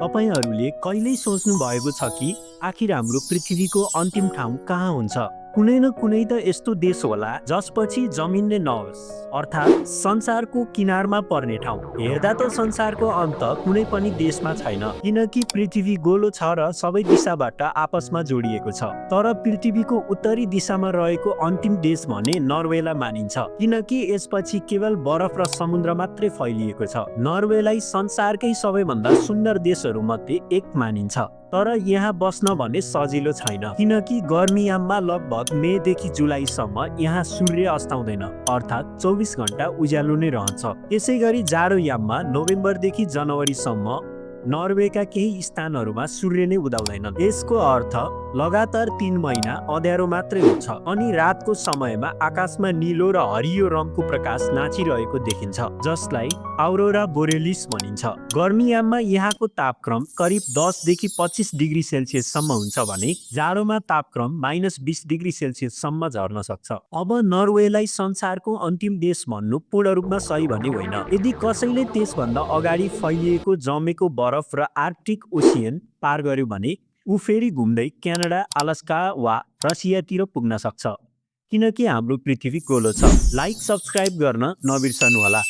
तपाईहरूले कहिल्यै सोच्नु भएको छ कि आखिर हाम्रो पृथ्वीको अन्तिम ठाउँ कहाँ हुन्छ? कुनै न कुनै त यस्तो देश होला जसपछि जमिन नै नहोस्, अर्थात् संसारको किनारमा पर्ने ठाउँ। हेर्दा त संसारको अन्त कुनै पनि देशमा छैन, किनकि पृथ्वी गोलो छ र सबै दिशाबाट आपसमा जोडिएको छ। तर पृथ्वीको उत्तरी दिशामा रहेको अन्तिम देश भने नर्वेलाई मानिन्छ, किनकि यसपछि केवल बरफ र समुद्र मात्रै फैलिएको छ। नर्वेलाई संसारकै सबैभन्दा सुन्दर देशहरू मध्ये एक मानिन्छ। तर यहाँ बस्न भने सजिलो छैन, किनकि गर्मीयाममा लगभग मेदेखि जुलाईसम्म यहाँ सूर्य अस्ताउँदैन, अर्थात् 24 घण्टा उज्यालो नै रहन्छ। यसैगरी जाडोयाममा नोभेम्बरदेखि जनवरीसम्म नर्वेका केही स्थानहरूमा सूर्य नै उदाउँदैनन्। यसको अर्थ लगातार 3 महिना अँध्यारो मात्रै हुन्छ अनि रातको समयमा आकाशमा नीलो र हरियो रङको प्रकाश नाचिरहेको देखिन्छ, जसलाई अरोरा बोरेलिस भनिन्छ। गर्मीयाममा यहाँको तापक्रम करिब 10 देखि 25 डिग्री सेल्सियससम्म हुन्छ भने जाडोमा तापक्रम -20 डिग्री सेल्सियससम्म झर्न सक्छ। अब नर्वेलाई संसारको अन्तिम देश भन्नु पूर्ण रूपमा सही भने होइन। यदि कसैले त्यसभन्दा अगाडि फैलिएको जमेको बरफ र आर्कटिक ओसियन पार गर्यो भने ऊ फेरि घुम्दै क्यानाडा, अलास्का वा रसियातिर पुग्न सक्छ, किनकि हाम्रो पृथ्वी गोलो छ। लाइक सब्स्क्राइब गर्न नबिर्सनुहोला।